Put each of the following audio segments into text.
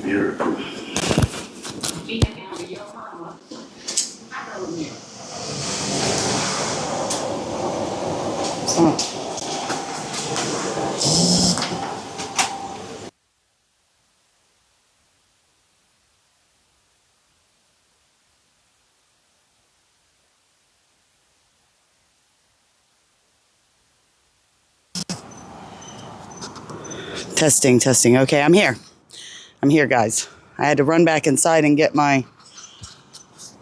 Beautiful. Testing, testing. Okay, I'm here. I'm here, guys. I had to run back inside and get my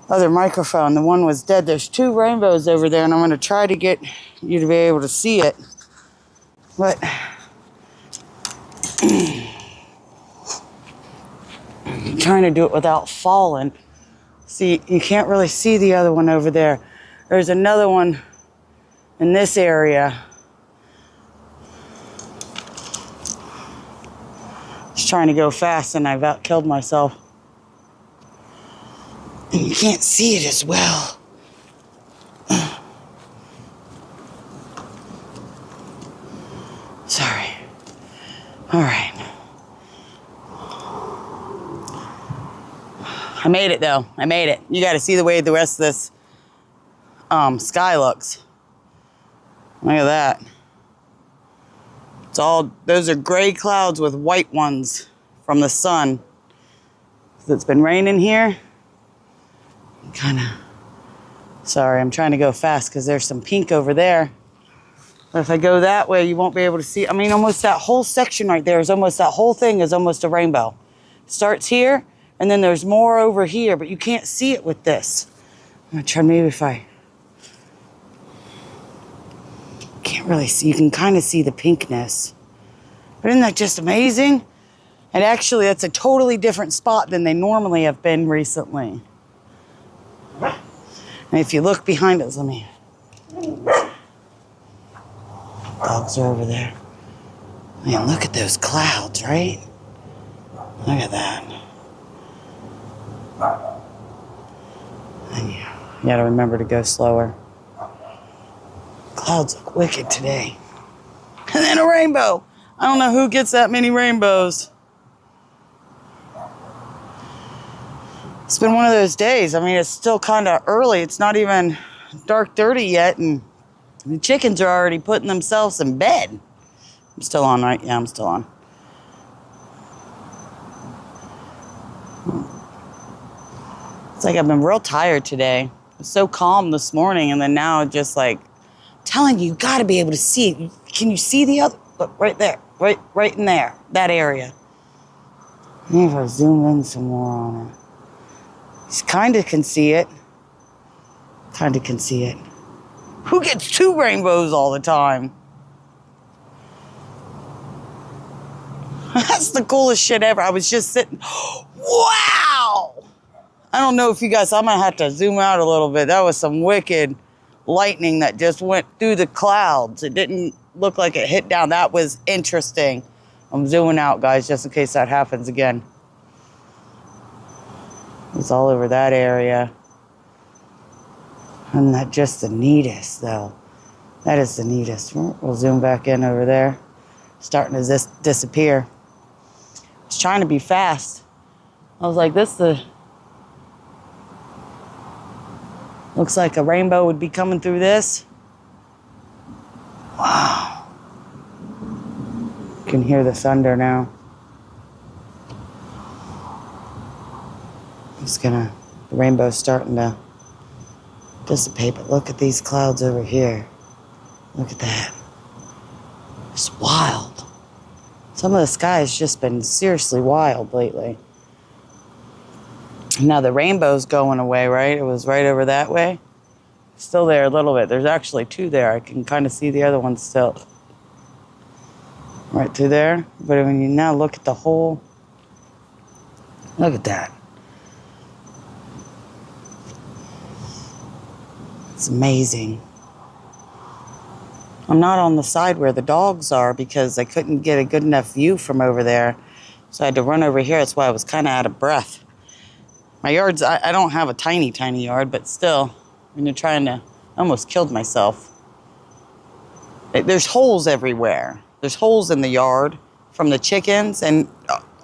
other microphone. The one was dead. There's 2 rainbows over there, and I'm going to try to get you to be able to see it. But I'm trying to do it without falling. See, you can't really see the other one over there. There's another one in this area. Just trying to go fast, and I've out-killed myself. And you can't see it as well. Sorry. All right. I made it, though. I made it. You got to see the way the rest of this sky looks. Look at that. It's all, those are gray clouds with white ones from the sun. It's been raining here. Kind of, sorry, I'm trying to go fast because there's some pink over there. But if I go that way, you won't be able to see. I mean, almost that whole section right there is almost, that whole thing is almost a rainbow. It starts here, and then there's more over here, but you can't see it with this. I'm gonna try, maybe if I can't really see, you can kind of see the pinkness. But isn't that just amazing? And actually, that's a totally different spot than they normally have been recently. And if you look behind us, let me. Dogs are over there. Man, look at those clouds, right? Look at that. And you gotta remember to go slower. Clouds look wicked today. And then a rainbow. I don't know who gets that many rainbows. It's been one of those days. I mean, it's still kind of early. It's not even dark 30 yet, and the chickens are already putting themselves in bed. I'm still on, right? Yeah, I'm still on. It's like I've been real tired today. It was so calm this morning, and then now it's just like, telling you, you got to be able to see it. Can you see the other? Look, right there. Right in there. That area. Maybe if I zoom in some more on it. You kind of can see it. Kind of can see it. Who gets 2 rainbows all the time? That's the coolest shit ever. I was just sitting. Wow! I don't know if you guys, I'm going to have to zoom out a little bit. That was some wicked lightning that just went through the clouds. It didn't look like it hit down. That was interesting. I'm zooming out, guys, just in case that happens again. It's all over that area. Isn't that just the neatest, though? That is the neatest. We'll zoom back in over there. Starting to disappear. I was trying to be fast. I was like, looks like a rainbow would be coming through this. Wow. You can hear the thunder now. The rainbow's starting to dissipate, but look at these clouds over here. Look at that. It's wild. Some of the sky has just been seriously wild lately. Now the rainbow's going away, right? It was right over that way. Still there a little bit. There's actually 2 there. I can kind of see the other one still. Right through there. But when you now look at the whole, look at that. It's amazing. I'm not on the side where the dogs are because I couldn't get a good enough view from over there. So I had to run over here. That's why I was kind of out of breath. My yard's, I don't have a tiny, tiny yard, but still, when you're trying to, I almost killed myself. There's holes everywhere. There's holes in the yard from the chickens and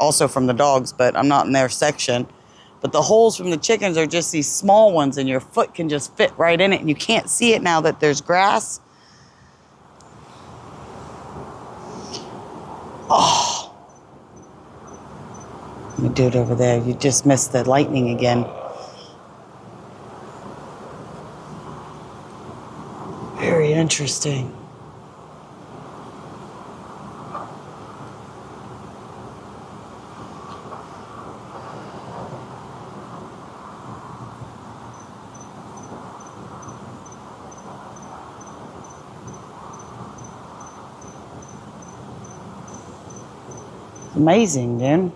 also from the dogs, but I'm not in their section. But the holes from the chickens are just these small ones, and your foot can just fit right in it, and you can't see it now that there's grass. Oh. Let me do it over there. You just missed the lightning again. Very interesting. Amazing, dude.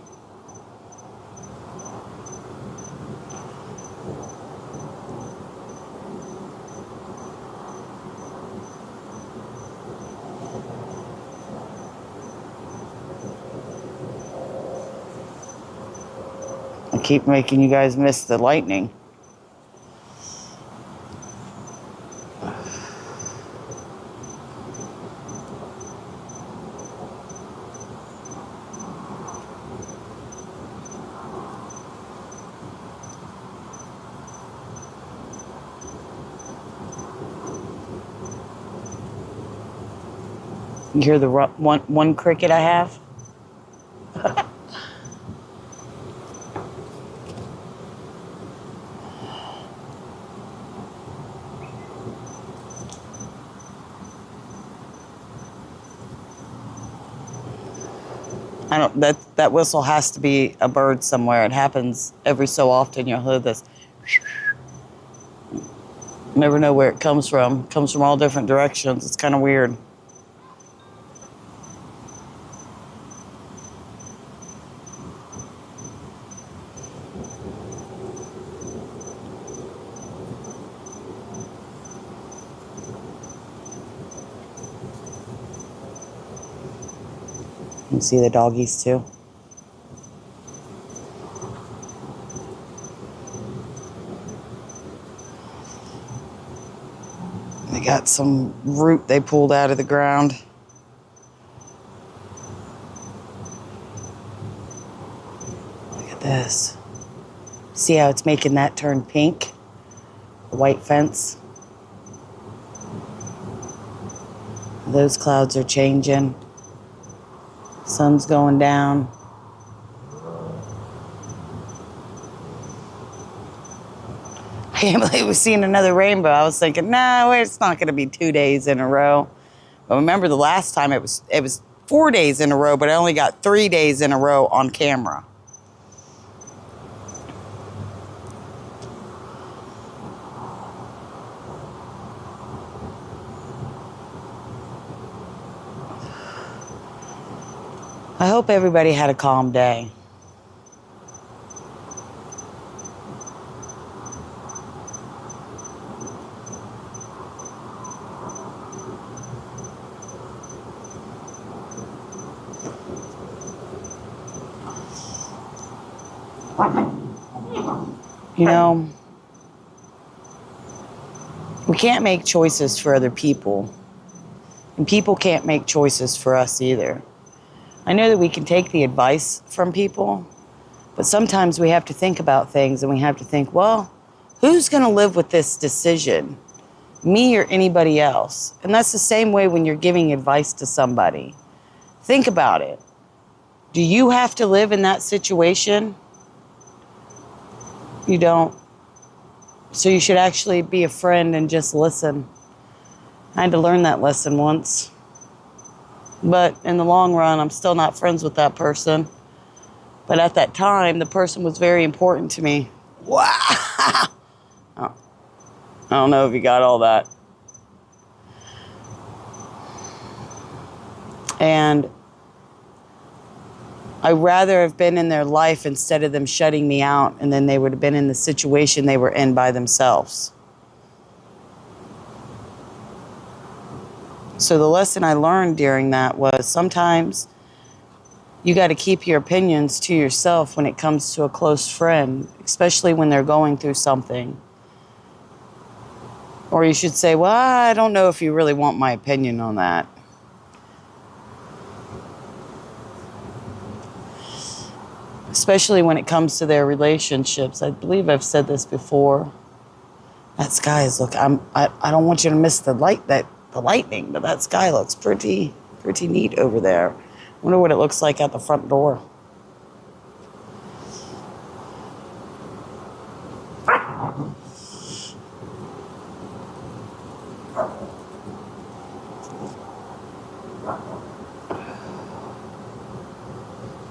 I keep making you guys miss the lightning. You hear the one cricket I have? I don't. That whistle has to be a bird somewhere. It happens every so often. You'll hear this. Never know where it comes from. It comes from all different directions. It's kind of weird. You can see the doggies too. They got some root they pulled out of the ground. Look at this. See how it's making that turn pink? The white fence. Those clouds are changing. Sun's going down. I can't believe we've seen another rainbow. I was thinking, no, it's not going to be 2 days in a row. But remember the last time it was 4 days in a row, but I only got 3 days in a row on camera. I hope everybody had a calm day. You know, we can't make choices for other people, and people can't make choices for us either. I know that we can take the advice from people, but sometimes we have to think about things and we have to think, well, who's going to live with this decision? Me or anybody else? And that's the same way when you're giving advice to somebody. Think about it. Do you have to live in that situation? You don't. So you should actually be a friend and just listen. I had to learn that lesson once. But in the long run, I'm still not friends with that person. But at that time, the person was very important to me. Wow! I don't know if you got all that. And I'd rather have been in their life instead of them shutting me out, and then they would have been in the situation they were in by themselves. So the lesson I learned during that was sometimes you got to keep your opinions to yourself when it comes to a close friend, especially when they're going through something. Or you should say, well, I don't know if you really want my opinion on that. especially when it comes to their relationships. I believe I've said this before. That sky is I don't want you to miss the lightning, but that sky looks pretty neat over there. Wonder what it looks like at the front door.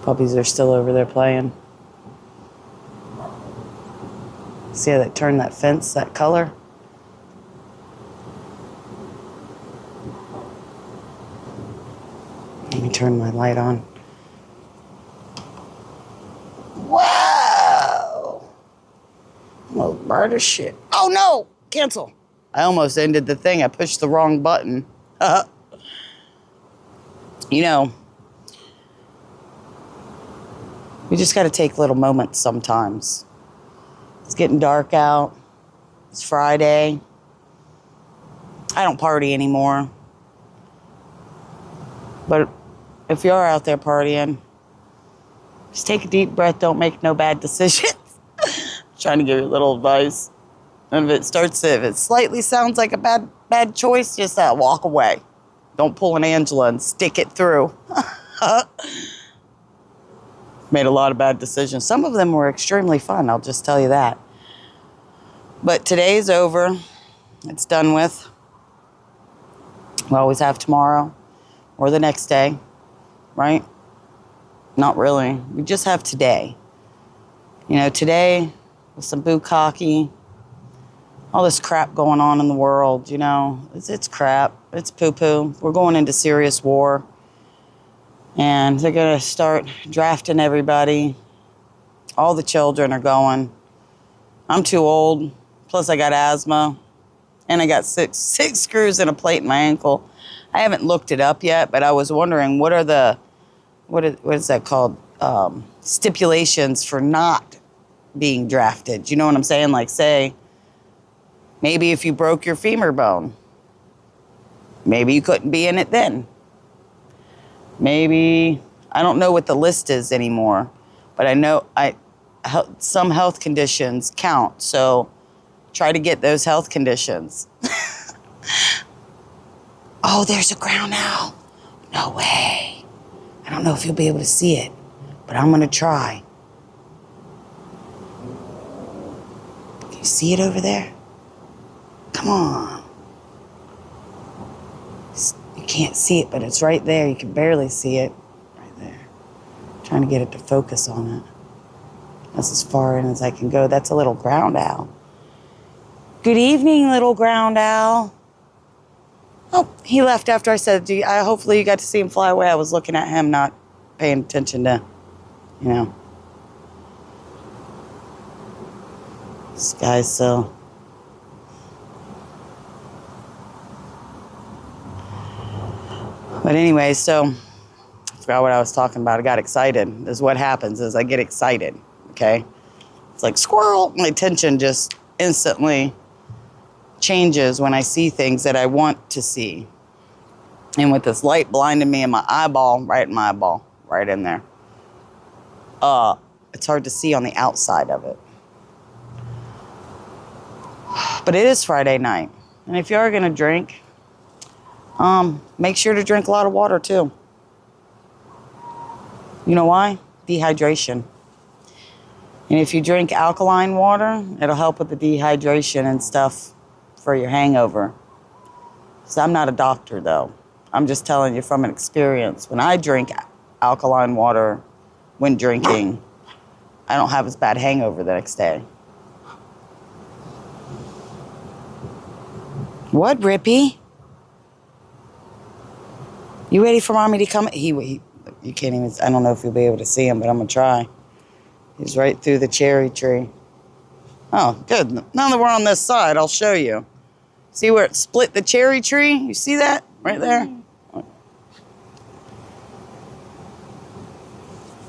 Puppies are still over there playing. See how they turned that fence that color? Let me turn my light on. Whoa! Almost bird of shit. Oh no! Cancel. I almost ended the thing. I pushed the wrong button. You know, we just got to take little moments sometimes. It's getting dark out. It's Friday. I don't party anymore. But if you are out there partying, just take a deep breath. Don't make no bad decisions. I'm trying to give you a little advice. And if it slightly sounds like a bad choice, just walk away. Don't pull an Angela and stick it through. Made a lot of bad decisions. Some of them were extremely fun, I'll just tell you that. But today's over. It's done with. We always have tomorrow or the next day, right? Not really. We just have today. You know, today with some bukkake, all this crap going on in the world, you know, it's crap. It's poo-poo. We're going into serious war. And they're going to start drafting everybody. All the children are going. I'm too old. Plus, I got asthma. And I got six screws and a plate in my ankle. I haven't looked it up yet, but I was wondering what is that called? Stipulations for not being drafted. You know what I'm saying? Like, say, maybe if you broke your femur bone, maybe you couldn't be in it then. Maybe, I don't know what the list is anymore, but I know some health conditions count, so try to get those health conditions. Oh, there's a ground owl. No way. I don't know if you'll be able to see it, but I'm going to try. Can you see it over there? Come on. You can't see it, but it's right there. You can barely see it. Right there. I'm trying to get it to focus on it. That's as far in as I can go. That's a little ground owl. Good evening, little ground owl. Oh, he left after I said, hopefully you got to see him fly away. I was looking at him, not paying attention to, you know. This guy's so... But anyway, so I forgot what I was talking about. I got excited. This is what happens is I get excited, okay? It's like squirrel. My attention just instantly changes when I see things that I want to see. And with this light blinding me in my eyeball, right in my eyeball, right in there, it's hard to see on the outside of it. But it is Friday night. And if you are going to drink, make sure to drink a lot of water too. You know why? Dehydration. And if you drink alkaline water, it'll help with the dehydration and stuff for your hangover. So I'm not a doctor though. I'm just telling you from an experience. When I drink alkaline water when drinking, I don't have as bad hangover the next day. What, Rippy? You ready for Mommy to come? You can't even, I don't know if you'll be able to see him, but I'm going to try. He's right through the cherry tree. Oh, good. Now that we're on this side, I'll show you. See where it split the cherry tree? You see that right there?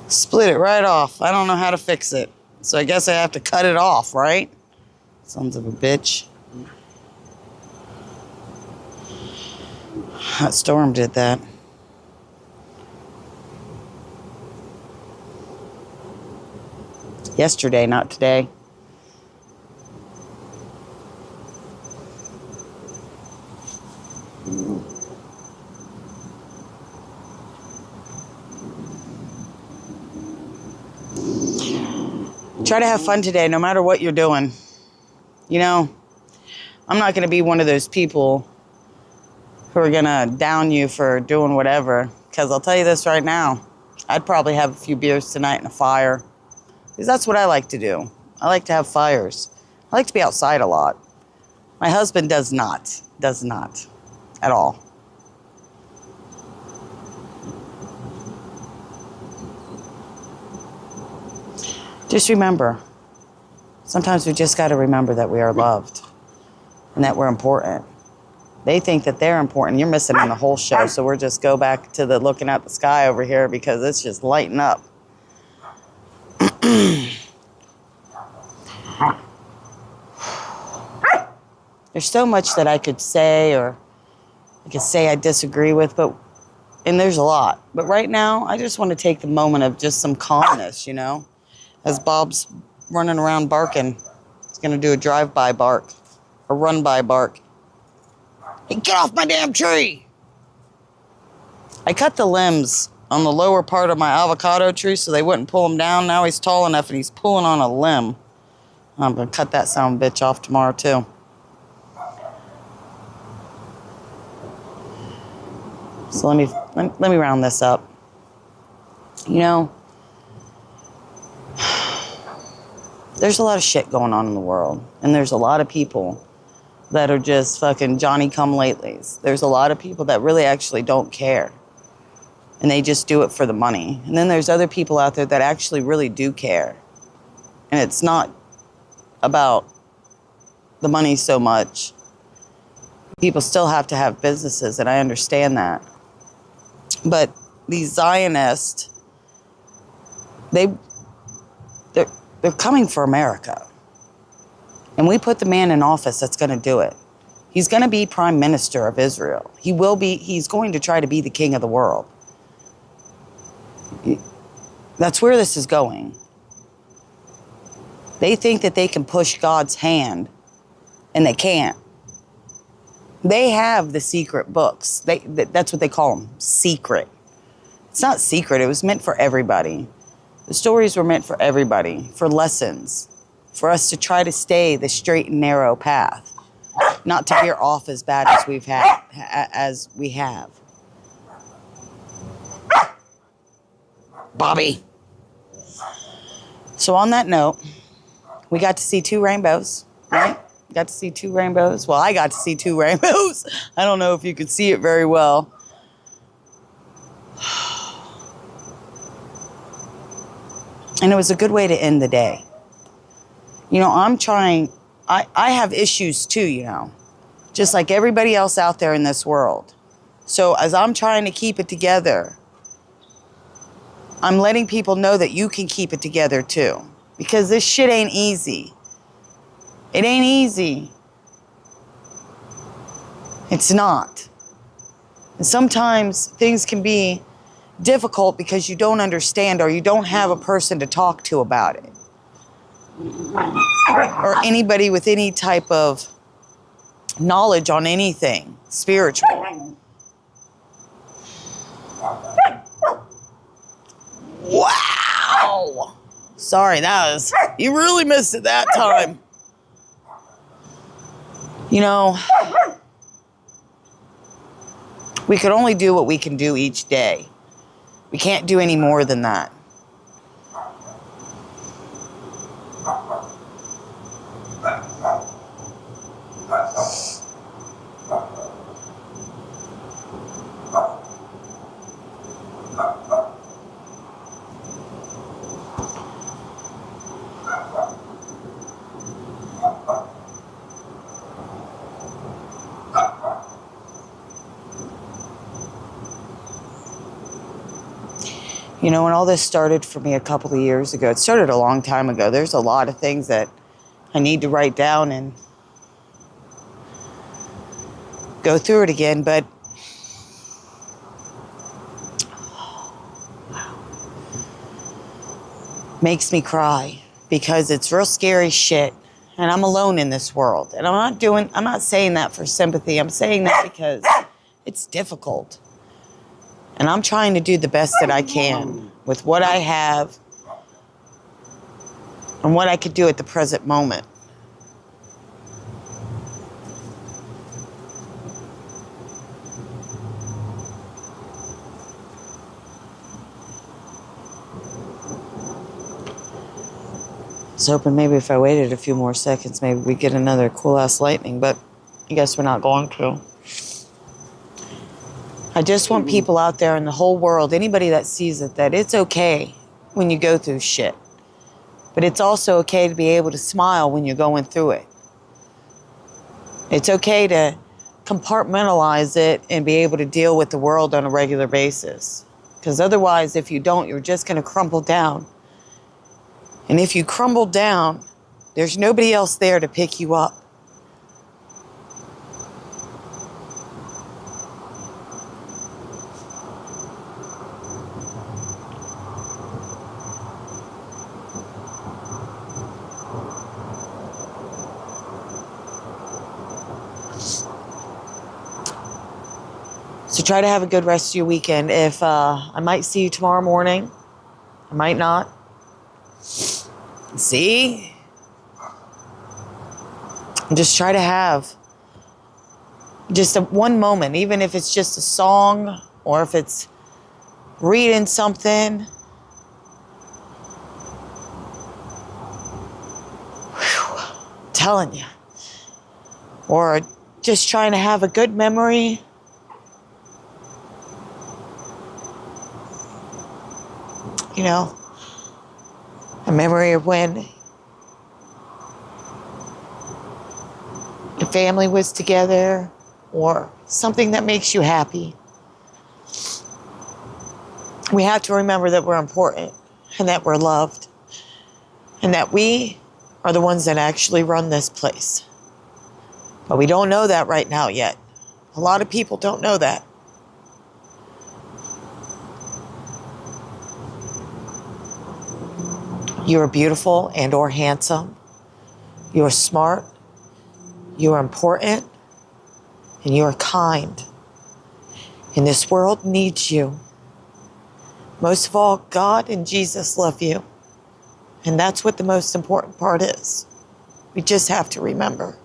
Split it right off. I don't know how to fix it. So I guess I have to cut it off, right? Sons of a bitch. That storm did that. Yesterday, not today. Try to have fun today, no matter what you're doing. You know, I'm not going to be one of those people who are going to down you for doing whatever. Because I'll tell you this right now. I'd probably have a few beers tonight and a fire. Because that's what I like to do. I like to have fires. I like to be outside a lot. My husband does not. Does not. At all. Just remember, sometimes we just got to remember that we are loved and that we're important. They think that they're important. You're missing on the whole show, so we'll just go back to the looking at the sky over here because it's just lighting up. There's so much that I could say, or I could say I disagree with, and there's a lot. But right now, I just want to take the moment of just some calmness, you know? As Bob's running around barking. He's going to do a drive-by bark. A run-by bark. Hey, get off my damn tree! I cut the limbs on the lower part of my avocado tree so they wouldn't pull him down. Now he's tall enough and he's pulling on a limb. I'm going to cut that son of a bitch off tomorrow, too. So let me round this up. You know, there's a lot of shit going on in the world. And there's a lot of people that are just fucking Johnny-come-latelys. There's a lot of people that really actually don't care. And they just do it for the money. And then there's other people out there that actually really do care. And it's not about the money so much. People still have to have businesses, and I understand that. But these Zionists, they're coming for America. And we put the man in office that's going to do it. He's going to be prime minister of Israel. He's going to try to be the king of the world. That's where this is going. They think that they can push God's hand, and they can't. They have the secret books. That's what they call them, secret. It's not secret. It was meant for everybody. The stories were meant for everybody, for lessons, for us to try to stay the straight and narrow path, not to veer off as bad as we have. Bobby. So on that note, we got to see 2 rainbows, right? Got to see 2 rainbows. Well, I got to see 2 rainbows. I don't know if you could see it very well. And it was a good way to end the day. You know, I have issues too, you know, just like everybody else out there in this world. So as I'm trying to keep it together, I'm letting people know that you can keep it together too. Because this shit ain't easy. It ain't easy. It's not. And sometimes things can be difficult because you don't understand or you don't have a person to talk to about it. Or anybody with any type of knowledge on anything spiritual. Wow! Sorry, you really missed it that time. You know, we could only do what we can do each day. We can't do any more than that. You know, when all this started for me a couple of years ago, it started a long time ago. There's a lot of things that I need to write down and go through it again, but makes me cry. because it's real scary shit. And I'm alone in this world. And I'm not saying that for sympathy. I'm saying that because it's difficult. And I'm trying to do the best that I can with what I have and what I could do at the present moment. I was hoping maybe if I waited a few more seconds, maybe we'd get another cool-ass lightning, but I guess we're not going to. I just want people out there in the whole world, anybody that sees it, that it's okay when you go through shit. But it's also okay to be able to smile when you're going through it. It's okay to compartmentalize it and be able to deal with the world on a regular basis. Because otherwise, if you don't, you're just going to crumble down. And if you crumble down, there's nobody else there to pick you up. So try to have a good rest of your weekend. If I might see you tomorrow morning, I might not. See? Just try to have just one moment, even if it's just a song or if it's reading something. Whew, I'm telling you. Or just trying to have a good memory. You know, a memory of when your family was together, or something that makes you happy. We have to remember that we're important and that we're loved and that we are the ones that actually run this place. But we don't know that right now yet. A lot of people don't know that. You are beautiful and or handsome. You are smart. You are important. And you are kind. And this world needs you. Most of all, God and Jesus love you. And that's what the most important part is. We just have to remember.